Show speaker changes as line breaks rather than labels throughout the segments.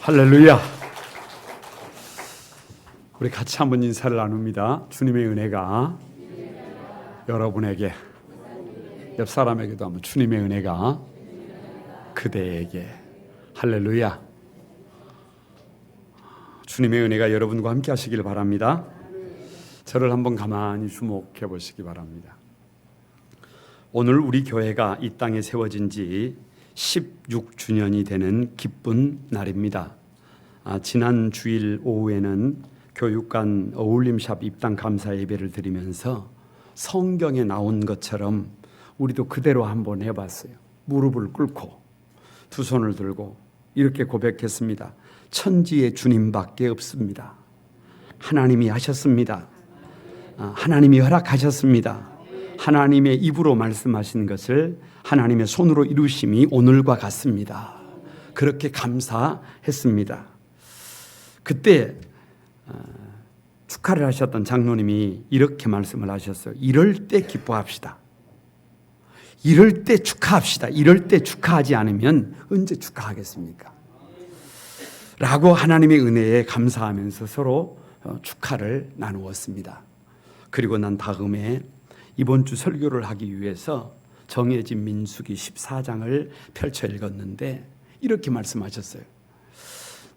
할렐루야. 우리 같이 한번 인사를 나눕니다. 주님의 은혜가 여러분에게, 옆 사람에게도 한번 주님의 은혜가 그대에게. 할렐루야. 주님의 은혜가 여러분과 함께 하시길 바랍니다. 저를 한번 가만히 주목해 보시기 바랍니다. 오늘 우리 교회가 이 땅에 세워진 지 16주년이 되는 기쁜 날입니다. 지난 주일 오후에는 교육관 어울림샵 입당 감사 예배를 드리면서 성경에 나온 것처럼 우리도 그대로 한번 해봤어요. 무릎을 꿇고 두 손을 들고 이렇게 고백했습니다. 천지의 주님밖에 없습니다. 하나님이 하셨습니다. 하나님이 허락하셨습니다. 하나님의 입으로 말씀하신 것을 하나님의 손으로 이루심이 오늘과 같습니다. 그렇게 감사했습니다. 그때 축하를 하셨던 장로님이 이렇게 말씀을 하셨어요. 이럴 때 기뻐합시다. 이럴 때 축하합시다. 이럴 때 축하하지 않으면 언제 축하하겠습니까? 라고 하나님의 은혜에 감사하면서 서로 축하를 나누었습니다. 그리고 난 다음에 이번 주 설교를 하기 위해서 정해진 민수기 14장을 펼쳐 읽었는데 이렇게 말씀하셨어요.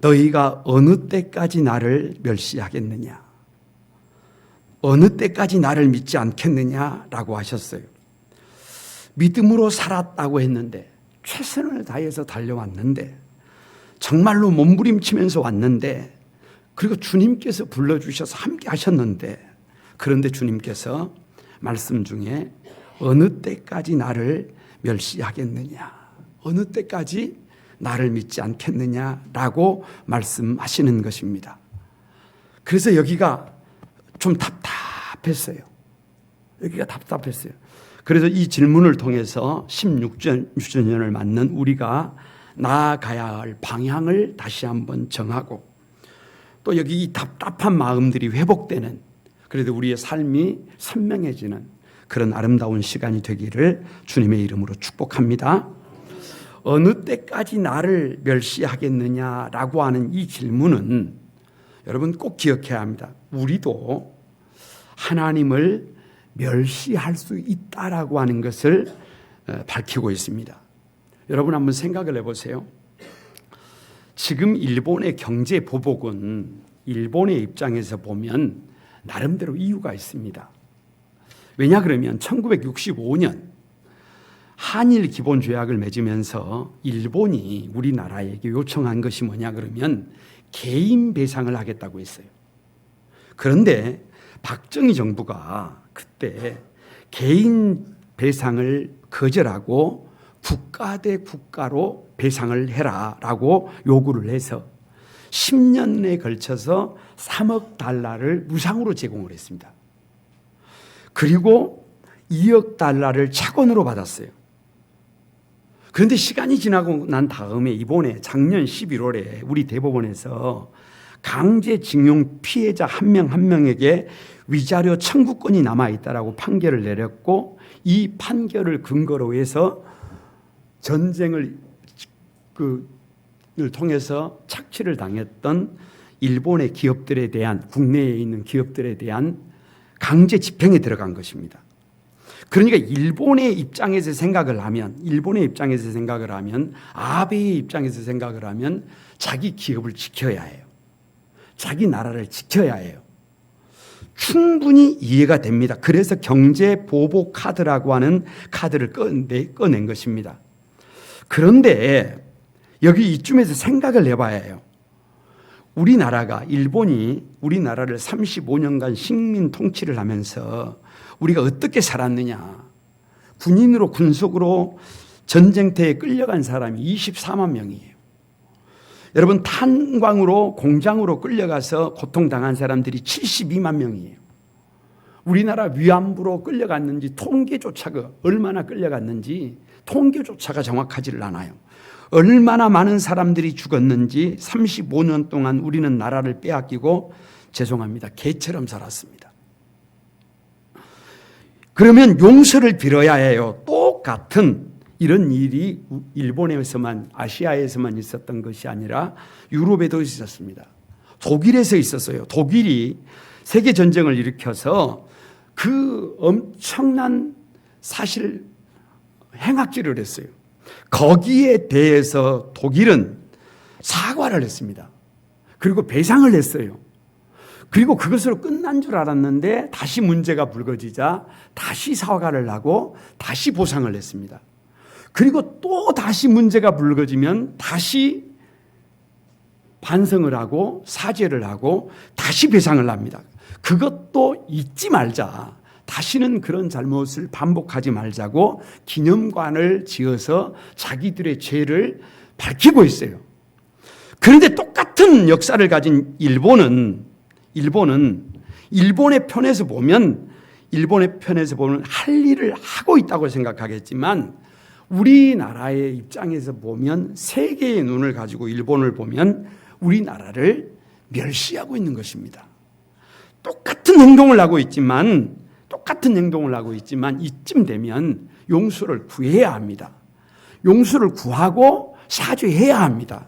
너희가 어느 때까지 나를 멸시하겠느냐? 어느 때까지 나를 믿지 않겠느냐라고 하셨어요. 믿음으로 살았다고 했는데, 최선을 다해서 달려왔는데, 정말로 몸부림치면서 왔는데, 그리고 주님께서 불러주셔서 함께 하셨는데, 그런데 주님께서 말씀 중에 어느 때까지 나를 멸시하겠느냐, 어느 때까지 나를 믿지 않겠느냐라고 말씀하시는 것입니다. 그래서 여기가 좀 답답했어요. 여기가 답답했어요. 그래서 이 질문을 통해서 16주년을 맞는 우리가 나아가야 할 방향을 다시 한번 정하고, 또 여기 이 답답한 마음들이 회복되는, 그래도 우리의 삶이 선명해지는 그런 아름다운 시간이 되기를 주님의 이름으로 축복합니다. 어느 때까지 나를 멸시하겠느냐라고 하는 이 질문은 여러분 꼭 기억해야 합니다. 우리도 하나님을 멸시할 수 있다라고 하는 것을 밝히고 있습니다. 여러분 한번 생각을 해보세요. 지금 일본의 경제 보복은 일본의 입장에서 보면 나름대로 이유가 있습니다. 왜냐 그러면 1965년 한일 기본조약을 맺으면서 일본이 우리나라에게 요청한 것이 뭐냐 그러면 개인 배상을 하겠다고 했어요. 그런데 박정희 정부가 그때 개인 배상을 거절하고 국가 대 국가로 배상을 해라라고 요구를 해서 10년에 걸쳐서 3억 달러를 무상으로 제공을 했습니다. 그리고 2억 달러를 채권으로 받았어요. 그런데 시간이 지나고 난 다음에 이번에 작년 11월에 우리 대법원에서 강제징용 피해자 한 명 한 명에게 위자료 청구권이 남아있다라고 판결을 내렸고, 이 판결을 근거로 해서 전쟁을 통해서 착취를 당했던 일본의 기업들에 대한, 국내에 있는 기업들에 대한 강제 집행에 들어간 것입니다. 그러니까 일본의 입장에서 생각을 하면, 아베의 입장에서 생각을 하면 자기 기업을 지켜야 해요. 자기 나라를 지켜야 해요. 충분히 이해가 됩니다. 그래서 경제 보복 카드라고 하는 카드를 꺼낸 것입니다. 그런데 여기 이쯤에서 생각을 해봐야 해요. 우리나라가, 일본이 우리나라를 35년간 식민 통치를 하면서 우리가 어떻게 살았느냐. 군인으로, 군속으로 전쟁터에 끌려간 사람이 24만 명이에요. 여러분, 탄광으로, 공장으로 끌려가서 고통당한 사람들이 72만 명이에요. 우리나라 위안부로 끌려갔는지 통계조차가 얼마나 끌려갔는지 통계조차가 정확하지를 않아요. 얼마나 많은 사람들이 죽었는지 35년 동안 우리는 나라를 빼앗기고, 죄송합니다, 개처럼 살았습니다. 그러면 용서를 빌어야 해요. 똑같은 이런 일이 일본에서만, 아시아에서만 있었던 것이 아니라 유럽에도 있었습니다. 독일에서 있었어요. 독일이 세계전쟁을 일으켜서 그 엄청난 사실 행악질을 했어요. 거기에 대해서 독일은 사과를 했습니다. 그리고 배상을 했어요. 그리고 그것으로 끝난 줄 알았는데 다시 문제가 불거지자 다시 사과를 하고 다시 보상을 했습니다. 그리고 또 다시 문제가 불거지면 다시 반성을 하고 사죄를 하고 다시 배상을 합니다. 그것도 잊지 말자. 다시는 그런 잘못을 반복하지 말자고 기념관을 지어서 자기들의 죄를 밝히고 있어요. 그런데 똑같은 역사를 가진 일본의 편에서 보면 할 일을 하고 있다고 생각하겠지만 우리나라의 입장에서 보면 세계의 눈을 가지고 일본을 보면 우리나라를 멸시하고 있는 것입니다. 똑같은 행동을 하고 있지만 이쯤 되면 용서를 구해야 합니다. 용서를 구하고 사죄해야 합니다.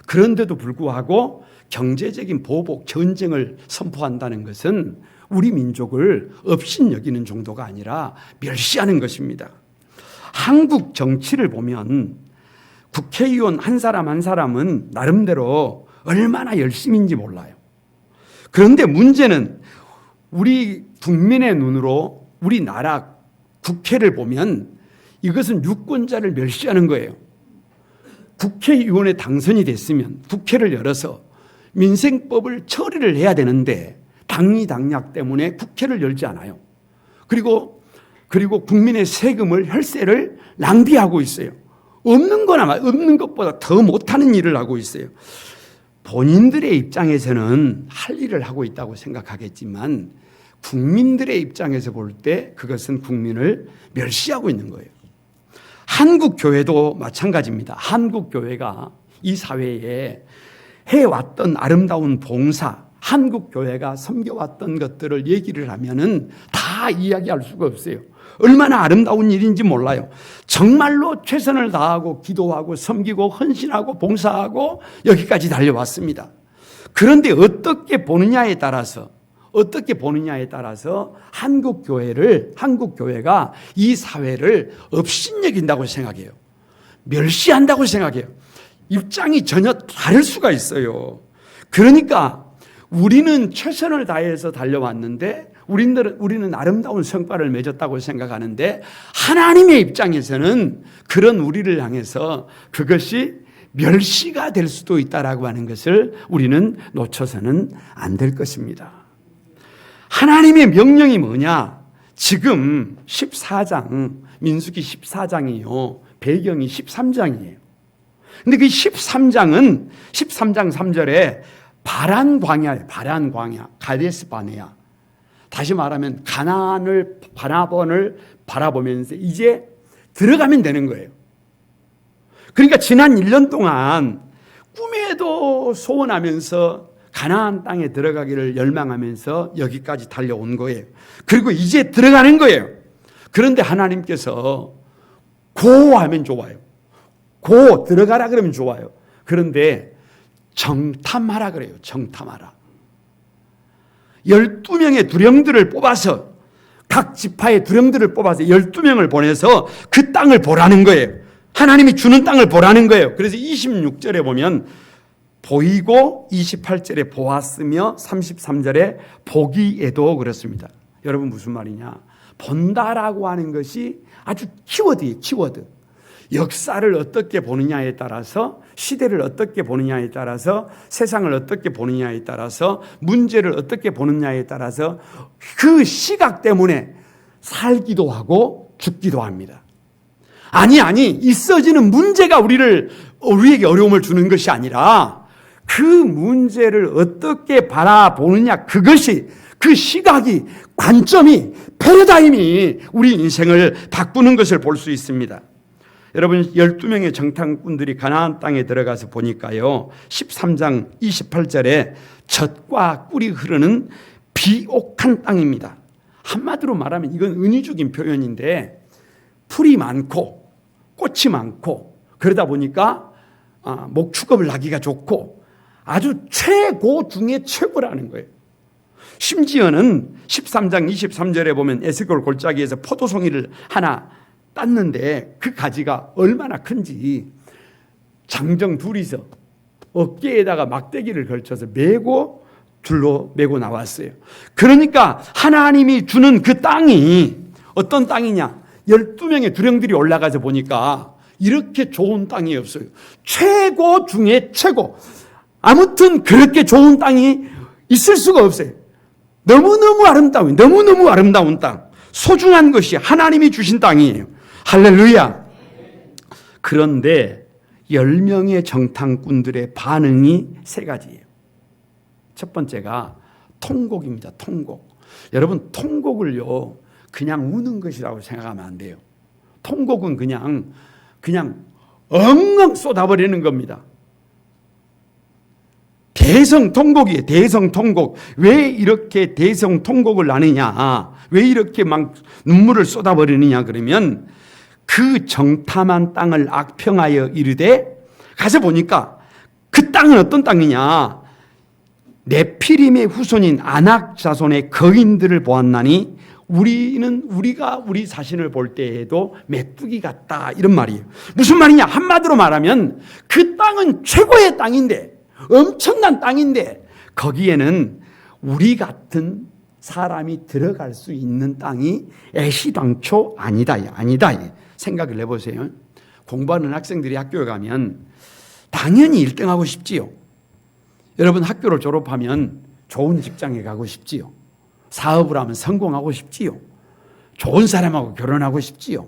그런데도 불구하고 경제적인 보복, 전쟁을 선포한다는 것은 우리 민족을 업신여기는 정도가 아니라 멸시하는 것입니다. 한국 정치를 보면 국회의원 한 사람 한 사람은 나름대로 얼마나 열심인지 몰라요. 그런데 문제는 우리 국민의 눈으로 우리나라 국회를 보면 이것은 유권자를 멸시하는 거예요. 국회의원에 당선이 됐으면 국회를 열어서 민생법을 처리를 해야 되는데 당리당략 때문에 국회를 열지 않아요. 그리고 국민의 세금을 혈세를 낭비하고 있어요. 없는 것보다 더 못하는 일을 하고 있어요. 본인들의 입장에서는 할 일을 하고 있다고 생각하겠지만 국민들의 입장에서 볼 때 그것은 국민을 멸시하고 있는 거예요. 한국 교회도 마찬가지입니다. 한국 교회가 이 사회에 해왔던 아름다운 봉사, 한국 교회가 섬겨왔던 것들을 얘기를 하면은 다 이야기할 수가 없어요. 얼마나 아름다운 일인지 몰라요. 정말로 최선을 다하고 기도하고 섬기고 헌신하고 봉사하고 여기까지 달려왔습니다. 그런데 어떻게 보느냐에 따라서 한국 교회가 이 사회를 업신여긴다고 생각해요. 멸시한다고 생각해요. 입장이 전혀 다를 수가 있어요. 그러니까 우리는 최선을 다해서 달려왔는데 우리는 아름다운 성과를 맺었다고 생각하는데 하나님의 입장에서는 그런 우리를 향해서 그것이 멸시가 될 수도 있다라고 하는 것을 우리는 놓쳐서는 안 될 것입니다. 하나님의 명령이 뭐냐? 지금 14장, 민수기 14장이요. 배경이 13장이에요. 근데 그 13장은 13장 3절에 바란 광야예요. 바란 광야. 가데스 바네아. 다시 말하면 가나안을 바라보면서 이제 들어가면 되는 거예요. 그러니까 지난 1년 동안 꿈에도 소원하면서 가나안 땅에 들어가기를 열망하면서 여기까지 달려온 거예요. 그리고 이제 들어가는 거예요. 그런데 하나님께서 고 하면 좋아요. 고 들어가라 그러면 좋아요. 그런데 정탐하라 그래요. 정탐하라. 12명의 두령들을 뽑아서 각 지파의 두령들을 뽑아서 12명을 보내서 그 땅을 보라는 거예요. 하나님이 주는 땅을 보라는 거예요. 그래서 26절에 보면 보이고 28절에 보았으며 33절에 보기에도 그렇습니다. 여러분 무슨 말이냐? 본다라고 하는 것이 아주 키워드예요. 키워드. 역사를 어떻게 보느냐에 따라서 시대를 어떻게 보느냐에 따라서 세상을 어떻게 보느냐에 따라서 문제를 어떻게 보느냐에 따라서 그 시각 때문에 살기도 하고 죽기도 합니다. 아니 있어지는 문제가 우리에게 어려움을 주는 것이 아니라 그 문제를 어떻게 바라보느냐 그것이 그 시각이 관점이 패러다임이 우리 인생을 바꾸는 것을 볼 수 있습니다. 여러분 12명의 정탐꾼들이 가나안 땅에 들어가서 보니까요. 13장 28절에 젖과 꿀이 흐르는 비옥한 땅입니다. 한마디로 말하면 이건 은유적인 표현인데 풀이 많고 꽃이 많고 그러다 보니까 목축업을 하기가 좋고 아주 최고 중에 최고라는 거예요. 심지어는 13장 23절에 보면 에스골 골짜기에서 포도송이를 하나 땄는데 그 가지가 얼마나 큰지 장정 둘이서 어깨에다가 막대기를 걸쳐서 메고 줄로 메고 나왔어요. 그러니까 하나님이 주는 그 땅이 어떤 땅이냐? 12명의 두령들이 올라가서 보니까 이렇게 좋은 땅이 없어요. 최고 중에 최고. 아무튼 그렇게 좋은 땅이 있을 수가 없어요. 너무너무 아름다운, 너무너무 아름다운 땅. 소중한 것이 하나님이 주신 땅이에요. 할렐루야. 그런데 10명의 정탐꾼들의 반응이 세 가지예요. 첫 번째가 통곡입니다. 통곡. 여러분, 통곡을요, 그냥 우는 것이라고 생각하면 안 돼요. 통곡은 그냥 엉엉 쏟아버리는 겁니다. 대성통곡이에요. 대성통곡. 왜 이렇게 대성통곡을 나느냐? 왜 이렇게 막 눈물을 쏟아버리느냐? 그러면 그 정탐한 땅을 악평하여 이르되 가서 보니까 그 땅은 어떤 땅이냐? 네피림의 후손인 아낙 자손의 거인들을 보았나니 우리가 우리 자신을 볼 때에도 메뚜기 같다, 이런 말이에요. 무슨 말이냐? 한마디로 말하면 그 땅은 최고의 땅인데, 엄청난 땅인데 거기에는 우리 같은 사람이 들어갈 수 있는 땅이 애시당초 아니다. 생각을 해보세요. 공부하는 학생들이 학교에 가면 당연히 1등하고 싶지요. 여러분, 학교를 졸업하면 좋은 직장에 가고 싶지요. 사업을 하면 성공하고 싶지요. 좋은 사람하고 결혼하고 싶지요.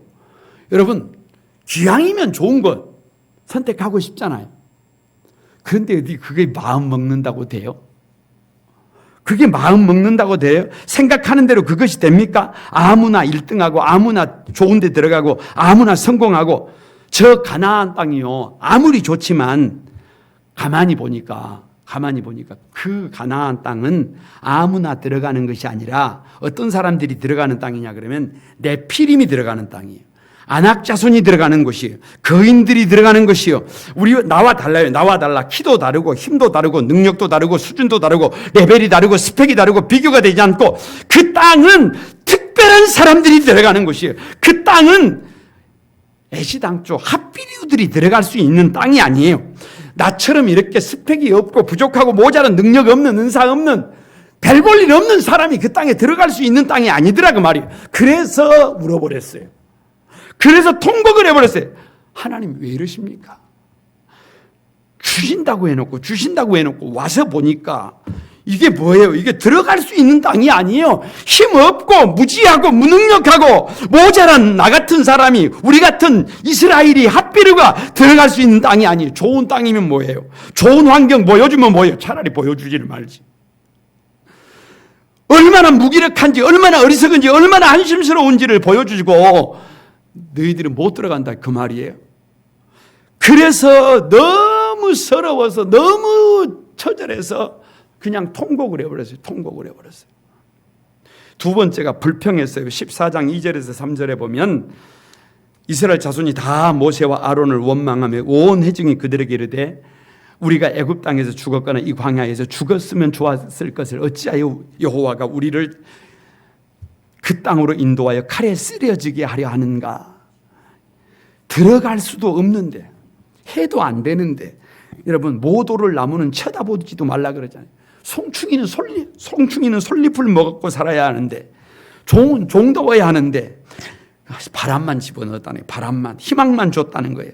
여러분, 기왕이면 좋은 것 선택하고 싶잖아요. 그런데 어디 그게 마음 먹는다고 돼요? 그게 마음 먹는다고 돼요? 생각하는 대로 그것이 됩니까? 아무나 1등하고 아무나 좋은 데 들어가고 아무나 성공하고. 저 가나안 땅이요, 아무리 좋지만 가만히 보니까 그 가나안 땅은 아무나 들어가는 것이 아니라 어떤 사람들이 들어가는 땅이냐 그러면 네피림이 들어가는 땅이에요. 아낙 자손이 들어가는 곳이에요. 거인들이 들어가는 것이요. 나와 달라요. 나와 달라. 키도 다르고 힘도 다르고 능력도 다르고 수준도 다르고 레벨이 다르고 스펙이 다르고 비교가 되지 않고 그 땅은 특별한 사람들이 들어가는 곳이에요. 그 땅은 애시당초 핫비류들이 들어갈 수 있는 땅이 아니에요. 나처럼 이렇게 스펙이 없고 부족하고 모자란 능력 없는, 은사 없는, 별 볼 일 없는 사람이 그 땅에 들어갈 수 있는 땅이 아니더라 그 말이에요. 그래서 울어버렸어요. 그래서 통곡을 해버렸어요. 하나님 왜 이러십니까? 주신다고 해놓고 와서 보니까 이게 뭐예요? 이게 들어갈 수 있는 땅이 아니에요. 힘없고 무지하고 무능력하고 모자란 나 같은 사람이, 우리 같은 이스라엘이 핫비르가 들어갈 수 있는 땅이 아니에요. 좋은 땅이면 뭐예요? 좋은 환경 보여주면 뭐예요? 차라리 보여주지를 말지. 얼마나 무기력한지, 얼마나 어리석은지, 얼마나 한심스러운지를 보여주고 너희들은 못 들어간다 그 말이에요. 그래서 너무 서러워서 너무 처절해서 그냥 통곡을 해버렸어요. 두 번째가 불평했어요. 14장 2절에서 3절에 보면 이스라엘 자손이 다 모세와 아론을 원망하며 온 회중이 그들에게 이르되 우리가 애굽 땅에서 죽었거나 이 광야에서 죽었으면 좋았을 것을 어찌하여 여호와가 우리를 그 땅으로 인도하여 칼에 쓰려지게 하려 하는가? 들어갈 수도 없는데, 해도 안 되는데. 여러분, 모도를 나무는 쳐다보지도 말라 그러잖아요. 송충이는 솔잎을 먹고 살아야 하는데, 종은 종도워야 하는데 바람만 집어넣었다는 거예요. 바람만, 희망만 줬다는 거예요.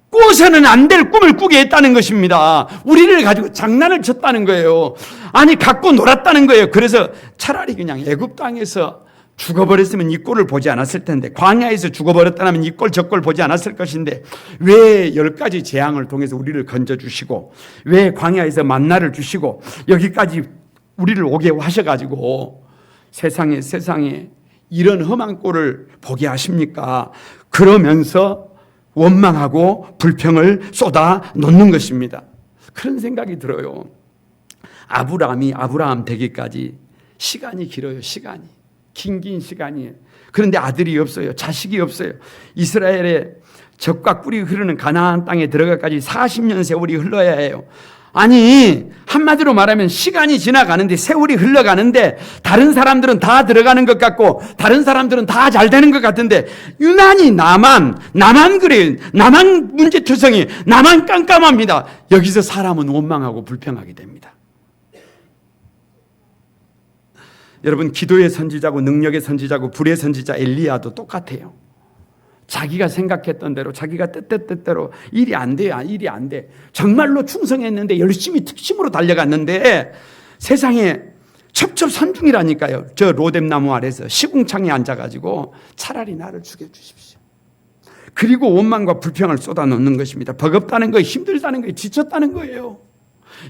꿔서는 안 될 꿈을 꾸게 했다는 것입니다. 우리를 가지고 장난을 쳤다는 거예요. 아니, 갖고 놀았다는 거예요. 그래서 차라리 그냥 애굽 땅에서 죽어버렸으면 이 꼴을 보지 않았을 텐데, 광야에서 죽어버렸다면 이 꼴 저 꼴 보지 않았을 것인데, 왜 10가지 재앙을 통해서 우리를 건져주시고, 왜 광야에서 만나를 주시고 여기까지 우리를 오게 하셔가지고 세상에 이런 험한 꼴을 보게 하십니까? 그러면서 원망하고 불평을 쏟아 놓는 것입니다. 그런 생각이 들어요. 아브라함 되기까지 시간이 길어요. 긴 시간이에요. 그런데 아들이 없어요. 자식이 없어요. 이스라엘의 젖과 꿀이 흐르는 가나안 땅에 들어가까지 40년 세월이 흘러야 해요. 아니, 한마디로 말하면 시간이 지나가는데, 세월이 흘러가는데 다른 사람들은 다 들어가는 것 같고 다른 사람들은 다 잘 되는 것 같은데 유난히 나만 그래요. 나만 문제투성이, 나만 깜깜합니다. 여기서 사람은 원망하고 불평하게 됩니다. 여러분, 기도의 선지자고 능력의 선지자고 불의 선지자 엘리야도 똑같아요. 자기가 생각했던 대로, 자기가 뜻대로 일이 안 돼요. 일이 안 돼. 정말로 충성했는데, 열심히 특심으로 달려갔는데 세상에 첩첩산중이라니까요. 저 로뎀나무 아래서 시궁창에 앉아가지고 차라리 나를 죽여주십시오. 그리고 원망과 불평을 쏟아놓는 것입니다. 버겁다는 거예요. 힘들다는 거예요. 지쳤다는 거예요.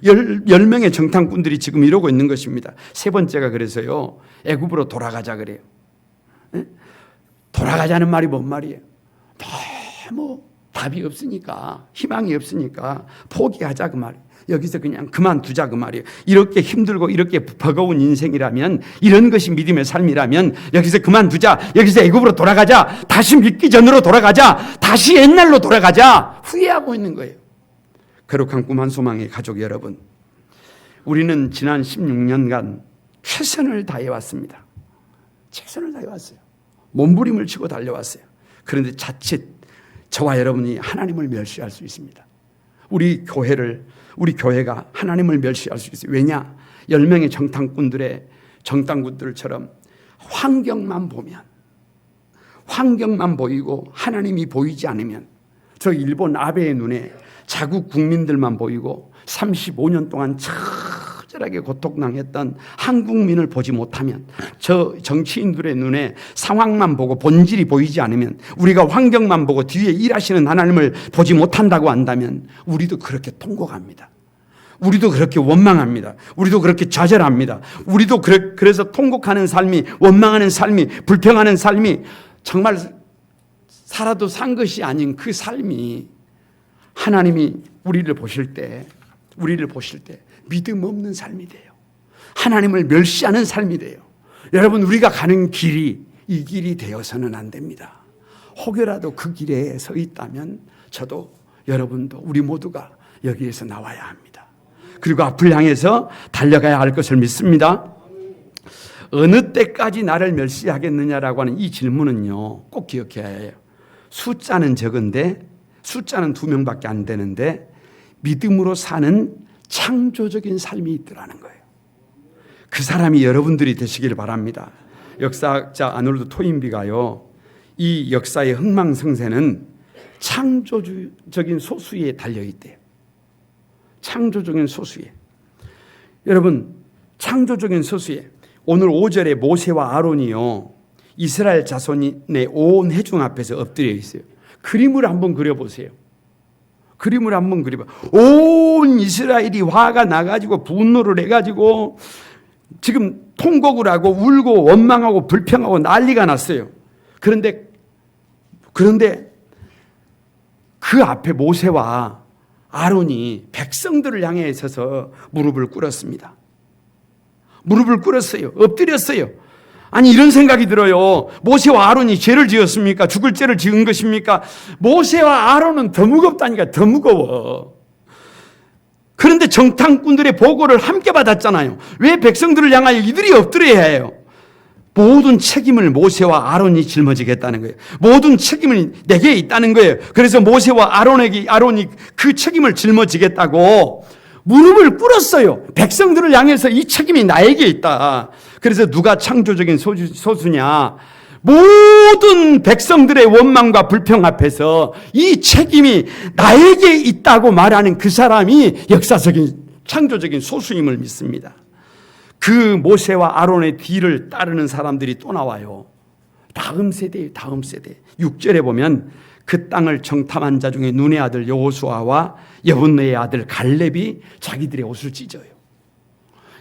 10명의 정탐꾼들이 지금 이러고 있는 것입니다. 세 번째가 그래서요, 애굽으로 돌아가자 그래요. 돌아가자는 말이 뭔 말이에요? 너무 답이 없으니까, 희망이 없으니까 포기하자 그 말이에요. 여기서 그냥 그만두자 그 말이에요. 이렇게 힘들고 이렇게 버거운 인생이라면, 이런 것이 믿음의 삶이라면 여기서 그만두자, 여기서 애굽으로 돌아가자, 다시 믿기 전으로 돌아가자, 다시 옛날로 돌아가자, 후회하고 있는 거예요. 거룩한 꿈 한 소망의 가족 여러분, 우리는 지난 16년간 최선을 다해왔습니다. 최선을 다해왔어요. 몸부림을 치고 달려왔어요. 그런데 자칫 저와 여러분이 하나님을 멸시할 수 있습니다. 우리 교회가 하나님을 멸시할 수 있어요. 왜냐? 10명의 정탐꾼들처럼 환경만 보이고 하나님이 보이지 않으면, 저 일본 아베의 눈에 자국 국민들만 보이고 35년 동안 처절하게 고통당했던 한국민을 보지 못하면, 저 정치인들의 눈에 상황만 보고 본질이 보이지 않으면, 우리가 환경만 보고 뒤에 일하시는 하나님을 보지 못한다고 한다면 우리도 그렇게 통곡합니다. 우리도 그렇게 원망합니다. 우리도 그렇게 좌절합니다. 우리도 그래서 통곡하는 삶이, 원망하는 삶이, 불평하는 삶이 정말 살아도 산 것이 아닌 그 삶이 하나님이 우리를 보실 때 믿음 없는 삶이 돼요. 하나님을 멸시하는 삶이 돼요. 여러분, 우리가 가는 길이 이 길이 되어서는 안 됩니다. 혹여라도 그 길에 서 있다면 저도 여러분도 우리 모두가 여기에서 나와야 합니다. 그리고 앞을 향해서 달려가야 할 것을 믿습니다. 어느 때까지 나를 멸시하겠느냐라고 하는 이 질문은요, 꼭 기억해야 해요. 숫자는 적은데, 숫자는 2명밖에 안 되는데 믿음으로 사는 창조적인 삶이 있더라는 거예요. 그 사람이 여러분들이 되시길 바랍니다. 역사학자 아놀드 토인비가요, 이 역사의 흥망성쇠는 창조적인 소수에 달려있대요. 창조적인 소수에. 여러분, 창조적인 소수에. 오늘 5절에 모세와 아론이요, 이스라엘 자손의 온 회중 앞에서 엎드려 있어요. 그림을 한번 그려보세요. 그림을 한번 그려봐. 온 이스라엘이 화가 나가지고 분노를 해가지고 지금 통곡을 하고 울고 원망하고 불평하고 난리가 났어요. 그런데 그 앞에 모세와 아론이 백성들을 향해 서서 무릎을 꿇었습니다. 무릎을 꿇었어요. 엎드렸어요. 아니, 이런 생각이 들어요. 모세와 아론이 죄를 지었습니까? 죽을 죄를 지은 것입니까? 모세와 아론은 더 무겁다니까, 더 무거워. 그런데 정탐꾼들의 보고를 함께 받았잖아요. 왜 백성들을 향하여 이들이 엎드려야 해요? 모든 책임을 모세와 아론이 짊어지겠다는 거예요. 모든 책임을 내게 있다는 거예요. 그래서 모세와 아론이 그 책임을 짊어지겠다고 무릎을 꿇었어요. 백성들을 향해서 이 책임이 나에게 있다. 그래서 누가 창조적인 소수냐? 모든 백성들의 원망과 불평 앞에서 이 책임이 나에게 있다고 말하는 그 사람이 역사적인 창조적인 소수임을 믿습니다. 그 모세와 아론의 뒤를 따르는 사람들이 또 나와요. 다음 세대예요. 다음 세대. 6절에 보면 그 땅을 정탐한 자 중에 눈의 아들 여호수아와 여분네의 아들 갈렙이 자기들의 옷을 찢어요.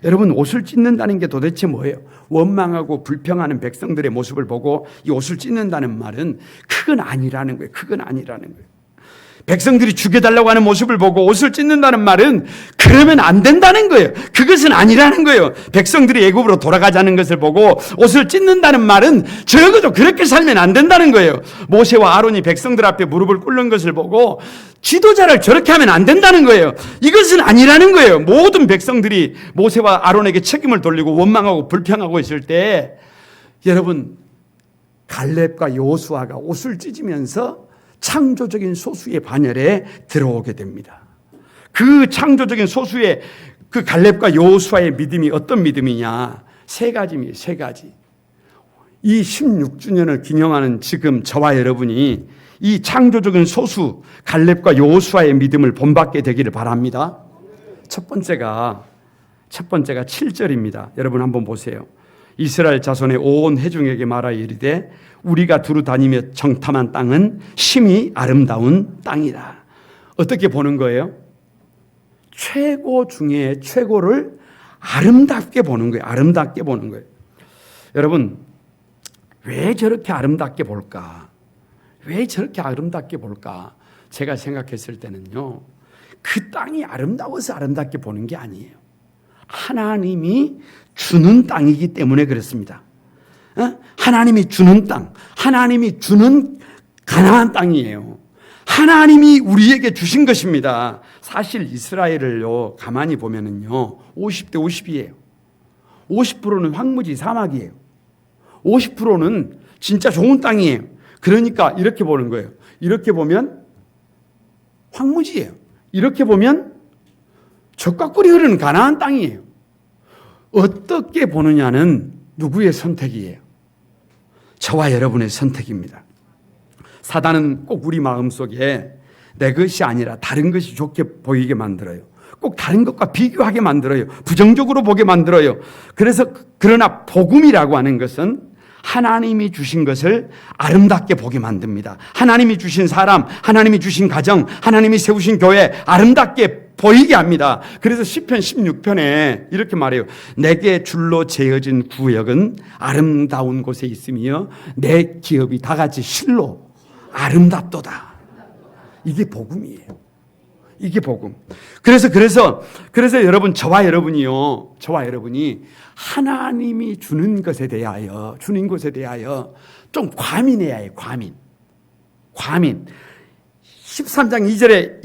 여러분, 옷을 찢는다는 게 도대체 뭐예요? 원망하고 불평하는 백성들의 모습을 보고 이 옷을 찢는다는 말은 그건 아니라는 거예요. 그건 아니라는 거예요. 백성들이 죽여달라고 하는 모습을 보고 옷을 찢는다는 말은 그러면 안 된다는 거예요. 그것은 아니라는 거예요. 백성들이 애굽으로 돌아가자는 것을 보고 옷을 찢는다는 말은 적어도 그렇게 살면 안 된다는 거예요. 모세와 아론이 백성들 앞에 무릎을 꿇는 것을 보고 지도자를 저렇게 하면 안 된다는 거예요. 이것은 아니라는 거예요. 모든 백성들이 모세와 아론에게 책임을 돌리고 원망하고 불평하고 있을 때 여러분 갈렙과 여호수아가 옷을 찢으면서 창조적인 소수의 반열에 들어오게 됩니다. 그 창조적인 소수의 그 갈렙과 여호수아의 믿음이 어떤 믿음이냐? 세 가지입니다. 세 가지. 이 16주년을 기념하는 지금 저와 여러분이 이 창조적인 소수 갈렙과 여호수아의 믿음을 본받게 되기를 바랍니다. 첫 번째가 7절입니다. 여러분 한번 보세요. 이스라엘 자손의 온 회중에게 말하여 이르되 우리가 두루 다니며 정탐한 땅은 심히 아름다운 땅이라. 어떻게 보는 거예요? 최고 중에 최고를 아름답게 보는 거예요. 아름답게 보는 거예요. 여러분 왜 저렇게 아름답게 볼까? 왜 저렇게 아름답게 볼까? 제가 생각했을 때는요, 그 땅이 아름다워서 아름답게 보는 게 아니에요. 하나님이 주는 땅이기 때문에 그렇습니다. 하나님이 주는 땅, 하나님이 주는 가나안 땅이에요. 하나님이 우리에게 주신 것입니다. 사실 이스라엘을요 가만히 보면은요 50대 50이에요. 50%는 황무지 사막이에요. 50%는 진짜 좋은 땅이에요. 그러니까 이렇게 보는 거예요. 이렇게 보면 황무지예요. 이렇게 보면 젖과 꿀이 흐르는 가나안 땅이에요. 어떻게 보느냐는 누구의 선택이에요? 저와 여러분의 선택입니다. 사단은 꼭 우리 마음속에 내 것이 아니라 다른 것이 좋게 보이게 만들어요. 꼭 다른 것과 비교하게 만들어요. 부정적으로 보게 만들어요. 그러나 복음이라고 하는 것은 하나님이 주신 것을 아름답게 보게 만듭니다. 하나님이 주신 사람, 하나님이 주신 가정, 하나님이 세우신 교회 아름답게 보이게 합니다. 그래서 시편 16편에 이렇게 말해요. 내게 줄로 재어진 구역은 아름다운 곳에 있으며 내 기업이 다 같이 실로 아름답도다. 이게 복음이에요. 이게 복음. 그래서 여러분 저와 여러분이 하나님이 주는 것에 대하여 좀 과민해야 해요. 과민. 13장 2절에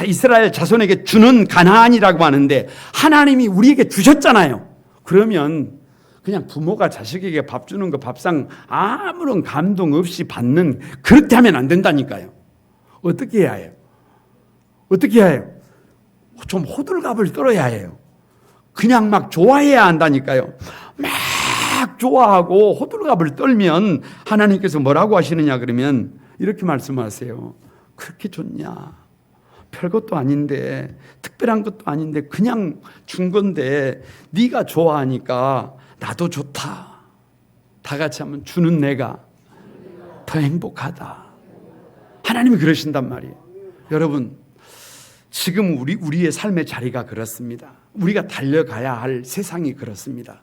이스라엘 자손에게 주는 가나안이라고 하는데 하나님이 우리에게 주셨잖아요. 그러면 그냥 부모가 자식에게 밥 주는 거 밥상 아무런 감동 없이 받는 그렇게 하면 안 된다니까요. 어떻게 해야 해요? 좀 호들갑을 떨어야 해요. 그냥 막 좋아해야 한다니까요. 막 좋아하고 호들갑을 떨면 하나님께서 뭐라고 하시느냐 그러면 이렇게 말씀하세요. 그렇게 좋냐? 별것도 아닌데 특별한 것도 아닌데 그냥 준 건데 네가 좋아하니까 나도 좋다. 다 같이 하면 주는 내가 더 행복하다. 하나님이 그러신단 말이에요. 여러분 지금 우리의 삶의 자리가 그렇습니다. 우리가 달려가야 할 세상이 그렇습니다.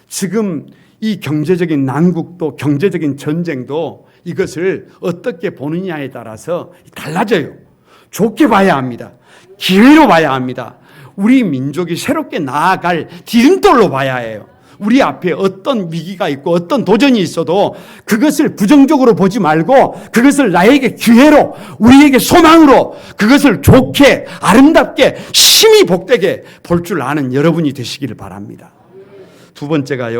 지금 이 경제적인 난국도 경제적인 전쟁도 이것을 어떻게 보느냐에 따라서 달라져요. 좋게 봐야 합니다. 기회로 봐야 합니다. 우리 민족이 새롭게 나아갈 디딤돌로 봐야 해요. 우리 앞에 어떤 위기가 있고 어떤 도전이 있어도 그것을 부정적으로 보지 말고 그것을 나에게 기회로 우리에게 소망으로 그것을 좋게 아름답게 심히 복되게 볼 줄 아는 여러분이 되시기를 바랍니다. 두 번째가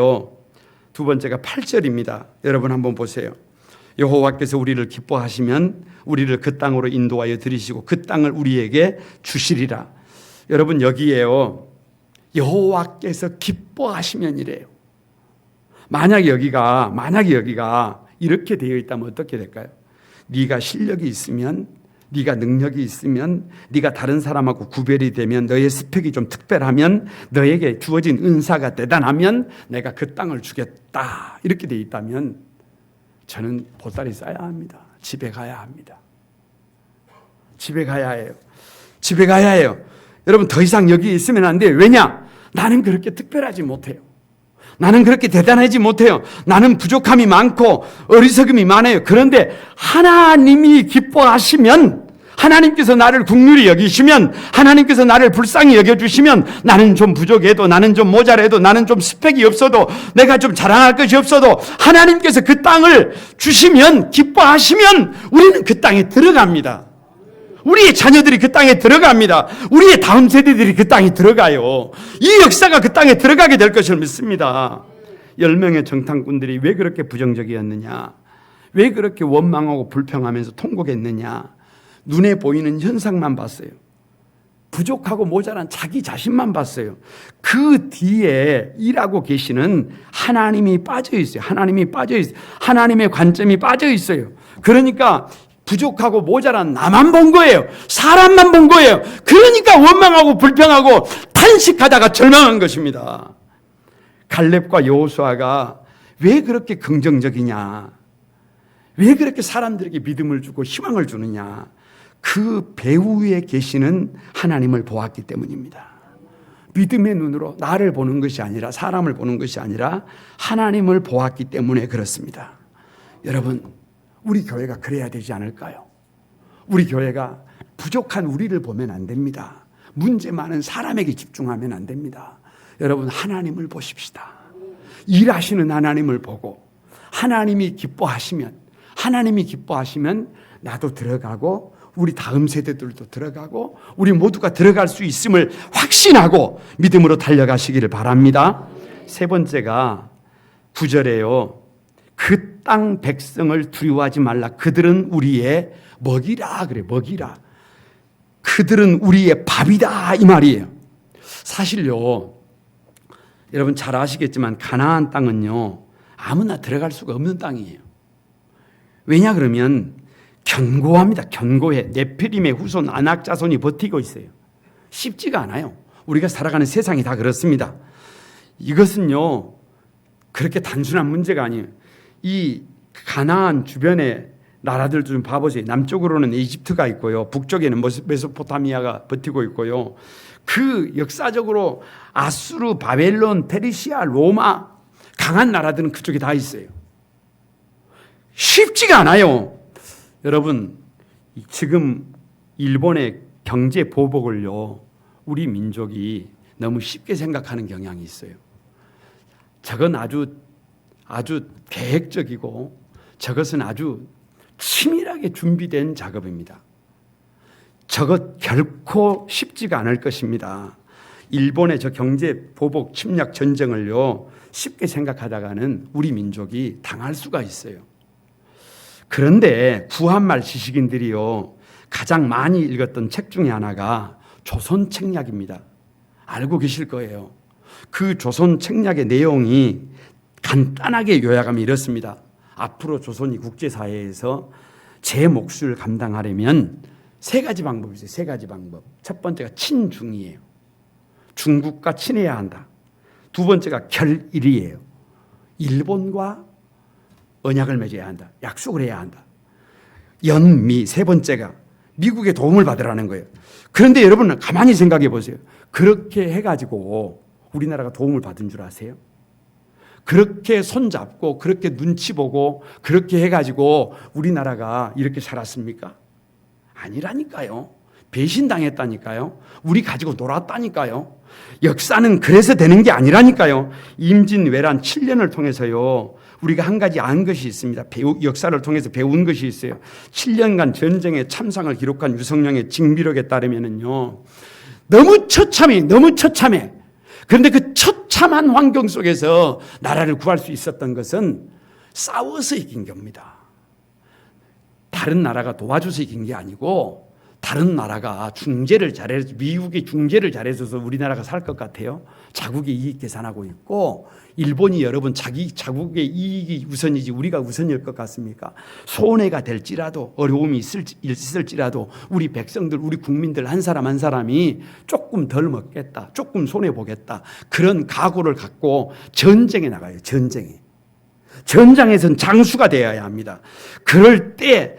8절입니다. 여러분 한번 보세요. 여호와께서 우리를 기뻐하시면 우리를 그 땅으로 인도하여 들이시고 그 땅을 우리에게 주시리라. 여러분 여기에요. 여호와께서 기뻐하시면이래요. 만약에 여기가 이렇게 되어 있다면 어떻게 될까요? 네가 실력이 있으면, 네가 능력이 있으면, 네가 다른 사람하고 구별이 되면, 너의 스펙이 좀 특별하면, 너에게 주어진 은사가 대단하면 내가 그 땅을 주겠다. 이렇게 되어 있다면 저는 보따리 싸야 합니다. 집에 가야 합니다. 집에 가야 해요. 여러분 더 이상 여기 있으면 안 돼요. 왜냐? 나는 그렇게 특별하지 못해요. 나는 그렇게 대단하지 못해요. 나는 부족함이 많고 어리석음이 많아요. 그런데 하나님이 기뻐하시면 하나님께서 나를 긍휼히 여기시면, 하나님께서 나를 불쌍히 여겨주시면, 나는 좀 부족해도, 나는 좀 모자라도, 나는 좀 스펙이 없어도, 내가 좀 자랑할 것이 없어도 하나님께서 그 땅을 주시면, 기뻐하시면 우리는 그 땅에 들어갑니다. 우리의 자녀들이 그 땅에 들어갑니다. 우리의 다음 세대들이 그 땅에 들어가요. 이 역사가 그 땅에 들어가게 될 것을 믿습니다. 10명의 정탐꾼들이 왜 그렇게 부정적이었느냐? 왜 그렇게 원망하고 불평하면서 통곡했느냐? 눈에 보이는 현상만 봤어요. 부족하고 모자란 자기 자신만 봤어요. 그 뒤에 일하고 계시는 하나님이 빠져 있어요. 하나님이 빠져 있어요. 하나님의 관점이 빠져 있어요. 그러니까 부족하고 모자란 나만 본 거예요. 사람만 본 거예요. 그러니까 원망하고 불평하고 탄식하다가 절망한 것입니다. 갈렙과 여호수아가 왜 그렇게 긍정적이냐? 왜 그렇게 사람들에게 믿음을 주고 희망을 주느냐? 그 배후에 계시는 하나님을 보았기 때문입니다. 믿음의 눈으로 나를 보는 것이 아니라, 사람을 보는 것이 아니라 하나님을 보았기 때문에 그렇습니다. 여러분, 우리 교회가 그래야 되지 않을까요? 우리 교회가 부족한 우리를 보면 안 됩니다. 문제 많은 사람에게 집중하면 안 됩니다. 여러분, 하나님을 보십시다. 일하시는 하나님을 보고 하나님이 기뻐하시면 나도 들어가고 우리 다음 세대들도 들어가고 우리 모두가 들어갈 수 있음을 확신하고 믿음으로 달려가시기를 바랍니다. 세 번째가 9절에요. 그 땅 백성을 두려워하지 말라. 그들은 우리의 먹이라. 그래, 먹이라. 그들은 우리의 밥이다. 이 말이에요. 사실요, 여러분 잘 아시겠지만 가나안 땅은요, 아무나 들어갈 수가 없는 땅이에요. 왜냐 그러면 견고합니다. 견고해. 네피림의 후손 아낙 자손이 버티고 있어요. 쉽지가 않아요. 우리가 살아가는 세상이 다 그렇습니다. 이것은요, 그렇게 단순한 문제가 아니에요. 이 가나안 주변의 나라들 좀 봐보세요. 남쪽으로는 이집트가 있고요. 북쪽에는 메소포타미아가 버티고 있고요. 그 역사적으로 아수르, 바벨론, 페르시아, 로마 강한 나라들은 그쪽에 다 있어요. 쉽지가 않아요. 여러분, 지금 일본의 경제 보복을요, 우리 민족이 너무 쉽게 생각하는 경향이 있어요. 저건 아주 계획적이고 저것은 아주 치밀하게 준비된 작업입니다. 저것 결코 쉽지가 않을 것입니다. 일본의 저 경제 보복 침략 전쟁을요, 쉽게 생각하다가는 우리 민족이 당할 수가 있어요. 그런데 구한말 지식인들이요, 가장 많이 읽었던 책 중에 하나가 조선 책략입니다. 알고 계실 거예요. 그 조선 책략의 내용이 간단하게 요약하면 이렇습니다. 앞으로 조선이 국제사회에서 제 몫을 감당하려면 세 가지 방법이 있어요. 세 가지 방법. 첫 번째가 친중이에요. 중국과 친해야 한다. 두 번째가 결일이에요. 일본과 언약을 맺어야 한다. 약속을 해야 한다. 연미. 세 번째가 미국의 도움을 받으라는 거예요. 그런데 여러분 가만히 생각해 보세요. 그렇게 해가지고 우리나라가 도움을 받은 줄 아세요? 그렇게 손잡고 그렇게 눈치 보고 그렇게 해가지고 우리나라가 이렇게 살았습니까? 아니라니까요. 배신당했다니까요. 우리 가지고 놀았다니까요. 역사는 그래서 되는 게 아니라니까요. 임진왜란 7년을 통해서요, 우리가 한 가지 안 것이 있습니다. 역사를 통해서 배운 것이 있어요. 7년간 전쟁에 참상을 기록한 유성룡의 징비록에 따르면은요, 너무 처참해. 그런데 그 처참한 환경 속에서 나라를 구할 수 있었던 것은 싸워서 이긴 겁니다. 다른 나라가 도와줘서 이긴 게 아니고, 다른 나라가 중재를 잘해서, 미국이 중재를 잘해줘서 우리나라가 살 것 같아요? 자국의 이익 계산하고 있고, 일본이 여러분 자국의 이익이 우선이지 우리가 우선일 것 같습니까? 손해가 될지라도, 어려움이 있을지라도 우리 백성들, 우리 국민들 한 사람 한 사람이 조금 덜 먹겠다, 조금 손해보겠다, 그런 각오를 갖고 전쟁에 나가요. 전장에선 장수가 되어야 합니다. 그럴 때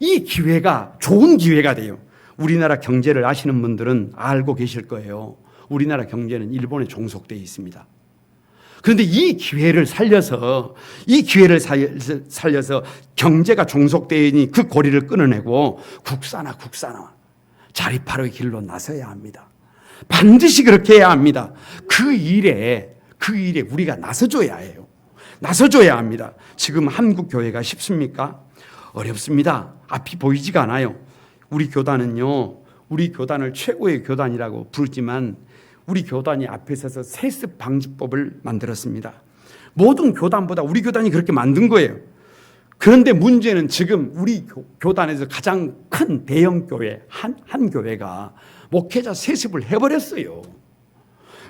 이 기회가 좋은 기회가 돼요. 우리나라 경제를 아시는 분들은 알고 계실 거예요. 우리나라 경제는 일본에 종속되어 있습니다. 그런데 이 기회를 살려서 경제가 종속되니 그 고리를 끊어내고 국산화 자립하러 길로 나서야 합니다. 반드시 그렇게 해야 합니다. 그 일에 우리가 나서줘야 해요. 나서줘야 합니다. 지금 한국 교회가 쉽습니까? 어렵습니다. 앞이 보이지가 않아요. 우리 교단을 최고의 교단이라고 부르지만 우리 교단이 앞에 서서 세습 방지법을 만들었습니다. 모든 교단보다 우리 교단이 그렇게 만든 거예요. 그런데 문제는 지금 우리 교단에서 가장 큰 대형 교회 한 교회가 목회자 세습을 해버렸어요.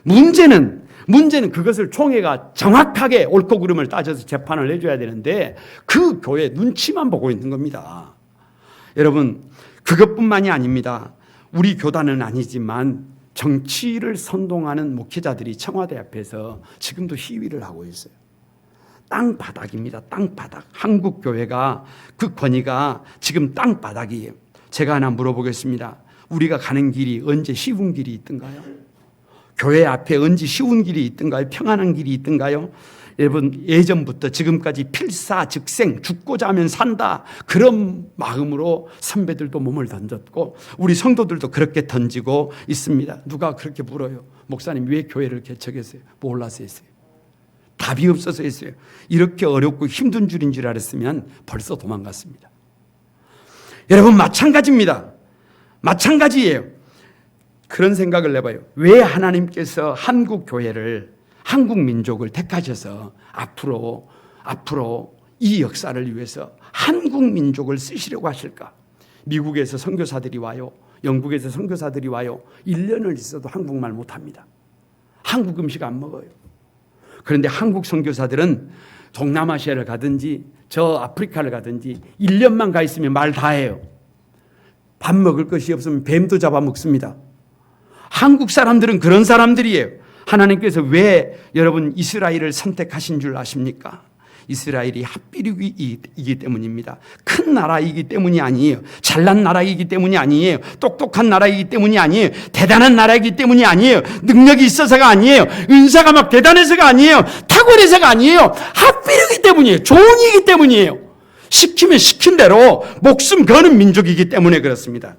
문제는 그것을 총회가 정확하게 옳고 그름을 따져서 재판을 해줘야 되는데 그 교회 눈치만 보고 있는 겁니다. 여러분, 그것뿐만이 아닙니다. 우리 교단은 아니지만 정치를 선동하는 목회자들이 청와대 앞에서 지금도 시위를 하고 있어요. 땅바닥입니다. 땅바닥. 한국 교회가 그 권위가 지금 땅바닥이에요. 제가 하나 물어보겠습니다. 우리가 가는 길이 언제 쉬운 길이 있던가요? 교회 앞에 언제 쉬운 길이 있던가요? 평안한 길이 있던가요? 여러분, 예전부터 지금까지 필사즉생, 죽고자 하면 산다, 그런 마음으로 선배들도 몸을 던졌고 우리 성도들도 그렇게 던지고 있습니다. 누가 그렇게 물어요? 목사님 왜 교회를 개척했어요? 몰라서 했어요. 답이 없어서 했어요. 이렇게 어렵고 힘든 줄인 줄 알았으면 벌써 도망갔습니다. 여러분, 마찬가지입니다. 마찬가지예요. 그런 생각을 해봐요. 왜 하나님께서 한국 교회를, 한국 민족을 택하셔서 앞으로 이 역사를 위해서 한국 민족을 쓰시려고 하실까? 미국에서 선교사들이 와요. 영국에서 선교사들이 와요. 1년을 있어도 한국말 못합니다. 한국 음식 안 먹어요. 그런데 한국 선교사들은 동남아시아를 가든지 저 아프리카를 가든지 1년만 가 있으면 말 다 해요. 밥 먹을 것이 없으면 뱀도 잡아먹습니다. 한국 사람들은 그런 사람들이에요. 하나님께서 왜 여러분 이스라엘을 선택하신 줄 아십니까? 이스라엘이 합비류이기 때문입니다. 큰 나라이기 때문이 아니에요. 잘난 나라이기 때문이 아니에요. 똑똑한 나라이기 때문이 아니에요. 대단한 나라이기 때문이 아니에요. 능력이 있어서가 아니에요. 은사가 막 대단해서가 아니에요. 탁월해서가 아니에요. 합비류이기 때문이에요. 종이기 때문이에요. 시키면 시킨 대로 목숨 거는 민족이기 때문에 그렇습니다.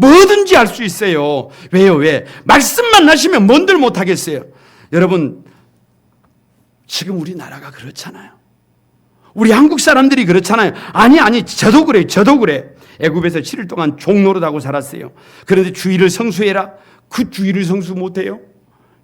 뭐든지 할 수 있어요. 왜요? 왜? 말씀만 하시면 뭔들 못하겠어요. 여러분, 지금 우리나라가 그렇잖아요. 우리 한국 사람들이 그렇잖아요. 아니, 저도 그래요. 애굽에서 7일 동안 종노릇하고 살았어요. 그런데 주일을 성수해라. 그 주일을 성수 못해요.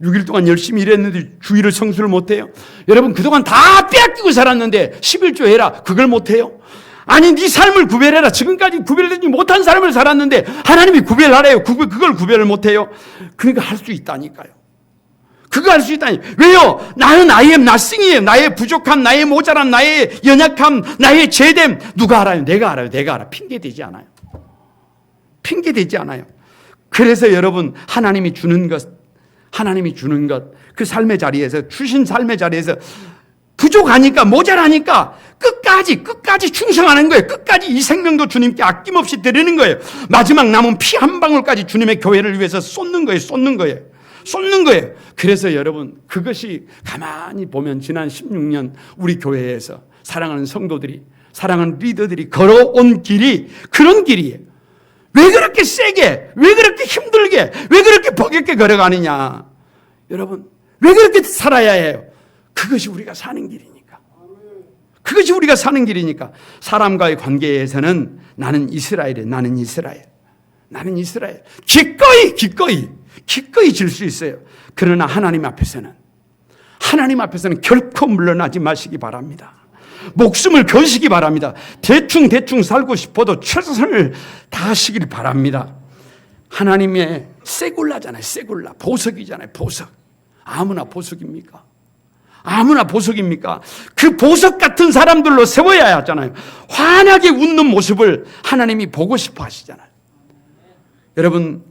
6일 동안 열심히 일했는데 주일을 성수를 못해요. 여러분, 그동안 다 빼앗기고 살았는데 11조 해라. 그걸 못해요. 아니, 네 삶을 구별해라. 지금까지 구별되지 못한 삶을 살았는데 하나님이 구별하래요. 그걸 구별을 못해요. 그러니까 할 수 있다니까요. 그거 할 수 있다니. 왜요? 나는 I am nothing이에요. 나의 부족함, 나의 모자람, 나의 연약함, 나의 죄됨. 누가 알아요? 내가 알아요. 내가 알아. 핑계대지 않아요. 핑계대지 않아요. 그래서 여러분, 하나님이 주는 것, 그 삶의 자리에서, 주신 삶의 자리에서 부족하니까, 모자라니까 끝까지 충성하는 거예요. 끝까지 이 생명도 주님께 아낌없이 드리는 거예요. 마지막 남은 피 한 방울까지 주님의 교회를 위해서 쏟는 거예요. 그래서 여러분, 그것이 가만히 보면 지난 16년 우리 교회에서 사랑하는 성도들이, 사랑하는 리더들이 걸어온 길이 그런 길이에요. 왜 그렇게 세게, 왜 그렇게 힘들게, 왜 그렇게 버겁게 걸어가느냐? 여러분, 왜 그렇게 살아야 해요? 그것이 우리가 사는 길이니까. 그것이 우리가 사는 길이니까. 사람과의 관계에서는 나는 이스라엘. 기꺼이 질 수 있어요. 그러나 하나님 앞에서는 결코 물러나지 마시기 바랍니다. 목숨을 거시기 바랍니다. 대충 살고 싶어도 최선을 다하시길 바랍니다. 하나님의 세굴라잖아요. 보석이잖아요. 보석. 아무나 보석입니까? 그 보석 같은 사람들로 세워야 하잖아요. 환하게 웃는 모습을 하나님이 보고 싶어 하시잖아요. 여러분,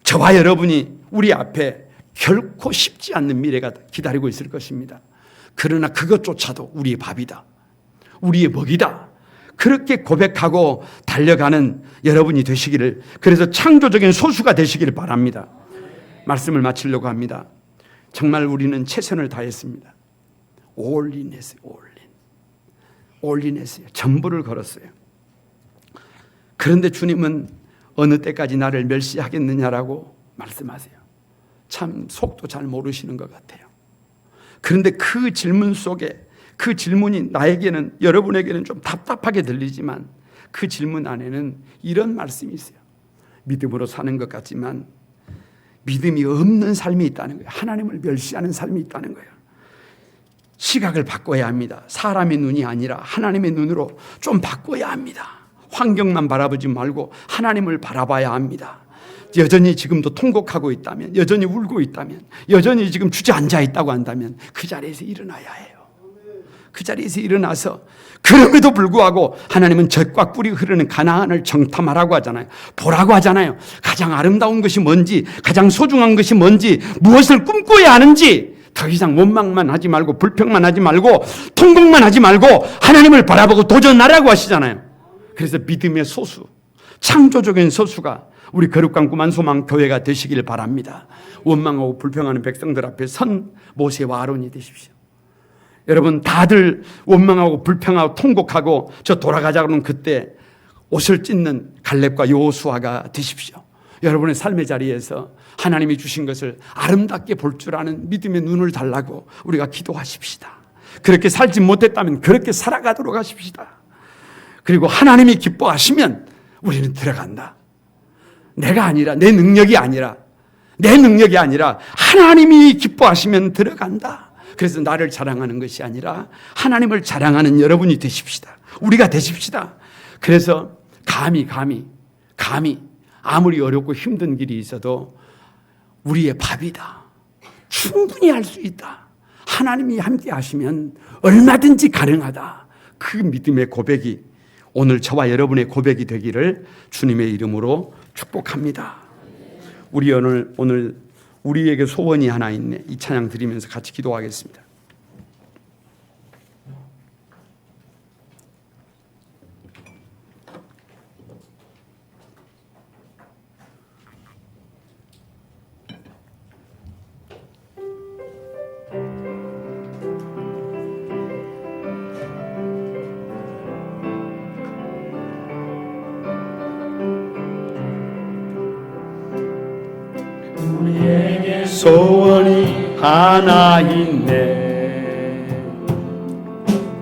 저와 여러분이 우리 앞에 결코 쉽지 않는 미래가 기다리고 있을 것입니다. 그러나 그것조차도 우리의 밥이다. 우리의 먹이다. 그렇게 고백하고 달려가는 여러분이 되시기를, 그래서 창조적인 소수가 되시기를 바랍니다. 말씀을 마치려고 합니다. 정말 우리는 최선을 다했습니다. 올인했어요. 올인했어요. 전부를 걸었어요. 그런데 주님은 어느 때까지 나를 멸시하겠느냐라고 말씀하세요. 참 속도 잘 모르시는 것 같아요. 그런데 그 질문 속에, 그 질문이 나에게는, 여러분에게는 좀 답답하게 들리지만 그 질문 안에는 이런 말씀이 있어요. 믿음으로 사는 것 같지만 믿음이 없는 삶이 있다는 거예요. 하나님을 멸시하는 삶이 있다는 거예요. 시각을 바꿔야 합니다. 사람의 눈이 아니라 하나님의 눈으로 좀 바꿔야 합니다. 환경만 바라보지 말고 하나님을 바라봐야 합니다. 여전히 지금도 통곡하고 있다면, 여전히 울고 있다면, 여전히 지금 주저앉아 있다고 한다면 그 자리에서 일어나야 해요. 그 자리에서 일어나서, 그럼에도 불구하고 하나님은 젖과 꿀이 흐르는 가나안을 정탐하라고 하잖아요. 보라고 하잖아요. 가장 아름다운 것이 뭔지, 가장 소중한 것이 뭔지, 무엇을 꿈꿔야 하는지, 더 이상 원망만 하지 말고, 불평만 하지 말고, 통곡만 하지 말고 하나님을 바라보고 도전하라고 하시잖아요. 그래서 믿음의 소수, 창조적인 소수가 우리 거룩한 꿈한 소망 교회가 되시길 바랍니다. 원망하고 불평하는 백성들 앞에 선 모세와 아론이 되십시오. 여러분, 다들 원망하고 불평하고 통곡하고 저 돌아가자 그러면 그때 옷을 찢는 갈렙과 여호수아가 되십시오. 여러분의 삶의 자리에서 하나님이 주신 것을 아름답게 볼 줄 아는 믿음의 눈을 달라고 우리가 기도하십시다. 그렇게 살지 못했다면 그렇게 살아가도록 하십시다. 그리고 하나님이 기뻐하시면 우리는 들어간다. 내가 아니라, 내 능력이 아니라 하나님이 기뻐하시면 들어간다. 그래서 나를 자랑하는 것이 아니라 하나님을 자랑하는 여러분이 되십시다. 우리가 되십시다. 그래서 감히 아무리 어렵고 힘든 길이 있어도 우리의 밥이다. 충분히 할 수 있다. 하나님이 함께 하시면 얼마든지 가능하다. 그 믿음의 고백이 오늘 저와 여러분의 고백이 되기를 주님의 이름으로 축복합니다. 우리 오늘 우리에게 소원이 하나 있네. 이 찬양 드리면서 같이 기도하겠습니다.
우리에게 소원이 하나 있네.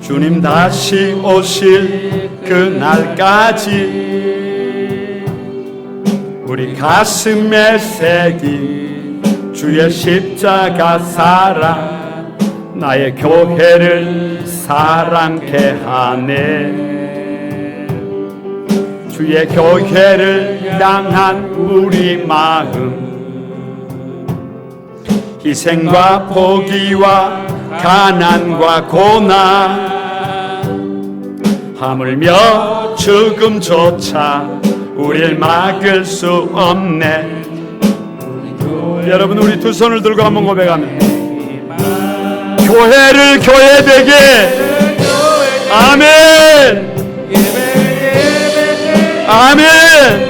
주님 다시 오실 그날까지 우리 가슴에 새긴 주의 십자가 사랑 나의 교회를 사랑케 하네. 주의 교회를 향한 우리 마음 희생과 포기와 가난과 고난 하물며 죽음조차 우릴 막을 수 없네. 여러분, 우리 두 손을 들고 한번 고백하면 교회를 교회되게 아멘 아멘.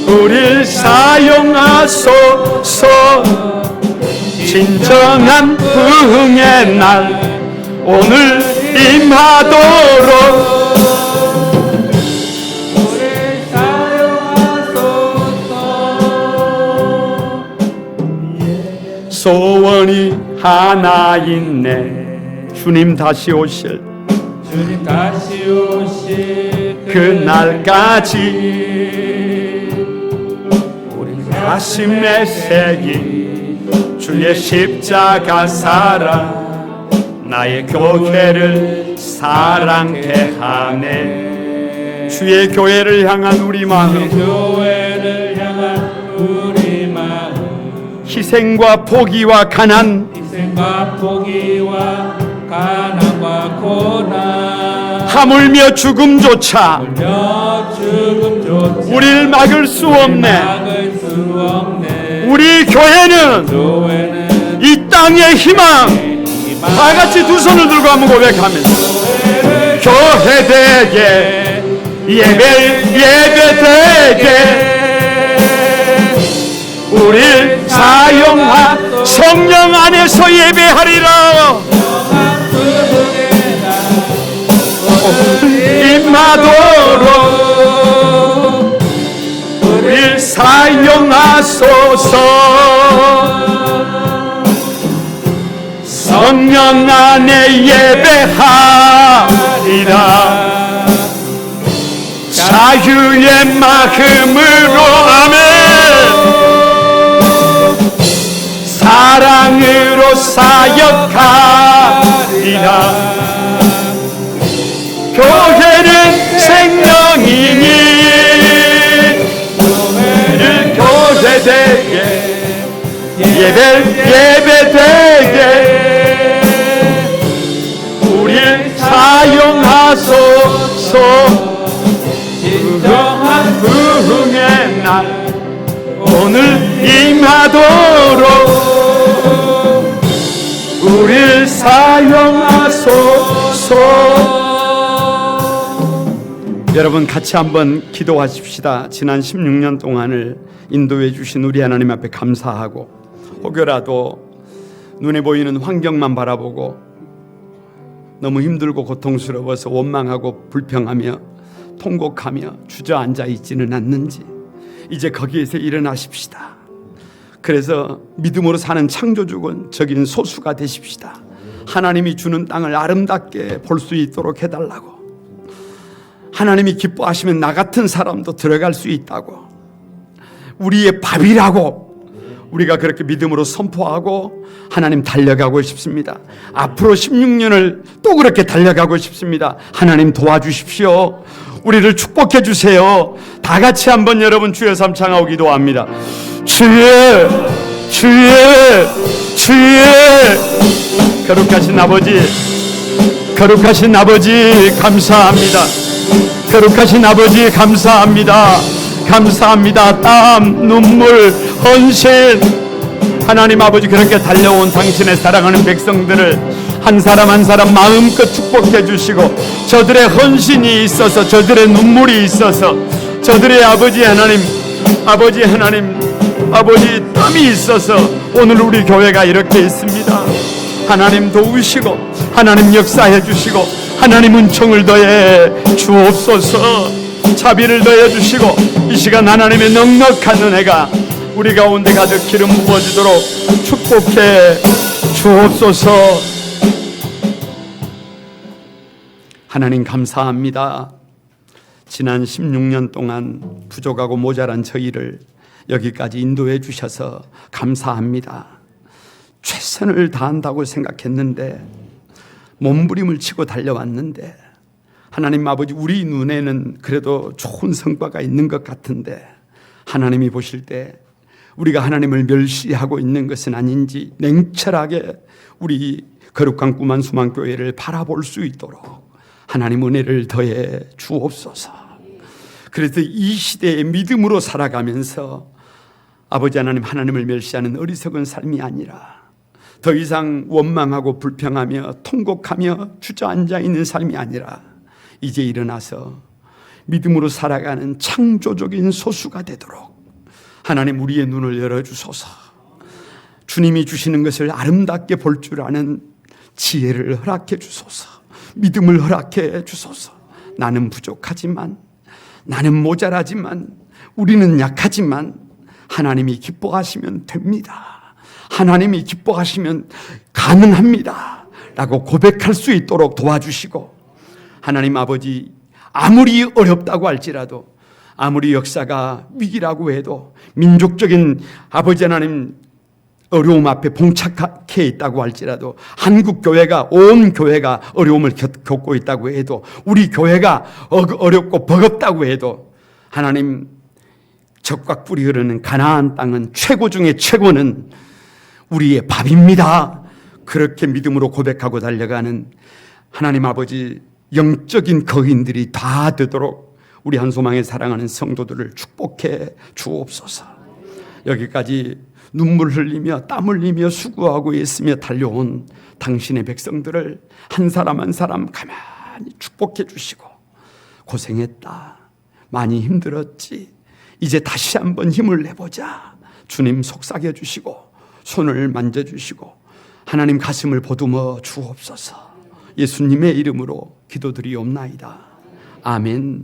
우릴 사용하소서. 진정한 부흥의 날 오늘 임하도록 우릴 사용하소서. 소원이 하나 있네. 주님 다시 오실 그날까지 가슴에 새긴 주의 십자가 사랑 나의 교회를 사랑케 하네. 주의 교회를 향한 우리 마음 희생과 포기와 가난과 고난 하물며 죽음조차 우리를 막을 수 없네. 우리 교회는 이 땅의 희망. 다 같이 두 손을 들고 한번 고백하면서 교회 되게 예배 되게 우릴 사용한 성령 안에 안에서 예배하리라. 임하도록 우릴 사용하소서. 성령 안에 예배하리라. 자유의 마음으로 아멘. 사랑으로 사역하리라. 교회는 생명이니 교회를 교회되게 예배되게 우릴 사용하소서. 진정한 부흥의 날 오늘 임하도록 우릴 사용하소서. 여러분 같이 한번 기도하십시다. 지난 16년 동안을 인도해 주신 우리 하나님 앞에 감사하고, 혹여라도 눈에 보이는 환경만 바라보고 너무 힘들고 고통스러워서 원망하고 불평하며 통곡하며 주저앉아 있지는 않는지 이제 거기에서 일어나십시다. 그래서 믿음으로 사는 창조주적인 소수가 되십시다. 하나님이 주는 땅을 아름답게 볼 수 있도록 해달라고. 하나님이 기뻐하시면 나 같은 사람도 들어갈 수 있다고. 우리의 밥이라고 우리가 그렇게 믿음으로 선포하고 하나님 달려가고 싶습니다. 앞으로 16년을 또 그렇게 달려가고 싶습니다. 하나님 도와주십시오. 우리를 축복해 주세요. 다 같이 한번 여러분 주의 삼 창하고 기도합니다. 주의 거룩하신 아버지, 거룩하신 아버지 감사합니다. 거룩하신 아버지 감사합니다. 감사합니다. 땀, 눈물, 헌신, 하나님 아버지 그렇게 달려온 당신의 사랑하는 백성들을 한 사람 한 사람 마음껏 축복해 주시고, 저들의 헌신이 있어서, 저들의 눈물이 있어서, 저들의 아버지 하나님 땀이 있어서 오늘 우리 교회가 이렇게 있습니다. 하나님 도우시고 하나님 역사해 주시고 하나님 은총을 더해 주옵소서. 자비를 더해 주시고 이 시간 하나님의 넉넉한 은혜가 우리 가운데 가득 기름 부어지도록 축복해 주옵소서. 하나님 감사합니다. 지난 16년 동안 부족하고 모자란 저희를 여기까지 인도해 주셔서 감사합니다. 최선을 다한다고 생각했는데, 몸부림을 치고 달려왔는데, 하나님 아버지 우리 눈에는 그래도 좋은 성과가 있는 것 같은데, 하나님이 보실 때 우리가 하나님을 멸시하고 있는 것은 아닌지 냉철하게 우리 거룩한 꿈한 수만교회를 바라볼 수 있도록 하나님 은혜를 더해 주옵소서. 그래서 이 시대에 믿음으로 살아가면서 아버지 하나님, 하나님을 멸시하는 어리석은 삶이 아니라 더 이상 원망하고 불평하며 통곡하며 주저앉아 있는 삶이 아니라 이제 일어나서 믿음으로 살아가는 창조적인 소수가 되도록 하나님 우리의 눈을 열어주소서. 주님이 주시는 것을 아름답게 볼 줄 아는 지혜를 허락해 주소서. 믿음을 허락해 주소서. 나는 부족하지만, 나는 모자라지만, 우리는 약하지만 하나님이 기뻐하시면 됩니다. 하나님이 기뻐하시면 가능합니다 라고 고백할 수 있도록 도와주시고, 하나님 아버지 아무리 어렵다고 할지라도, 아무리 역사가 위기라고 해도, 민족적인 아버지 하나님 어려움 앞에 봉착해 있다고 할지라도, 한국 교회가, 온 교회가 어려움을 겪고 있다고 해도, 우리 교회가 어렵고 버겁다고 해도, 하나님 적과 꿀이 흐르는 가나안 땅은 최고 중에 최고는 우리의 밥입니다. 그렇게 믿음으로 고백하고 달려가는 하나님 아버지 영적인 거인들이 다 되도록 우리 한소망에 사랑하는 성도들을 축복해 주옵소서. 여기까지 눈물 흘리며 땀 흘리며 수고하고 있으며 달려온 당신의 백성들을 한 사람 한 사람 가만히 축복해 주시고, 고생했다, 많이 힘들었지, 이제 다시 한번 힘을 내보자, 주님 속삭여 주시고 손을 만져주시고
하나님 가슴을 보듬어 주옵소서. 예수님의 이름으로 기도드리옵나이다. 아멘.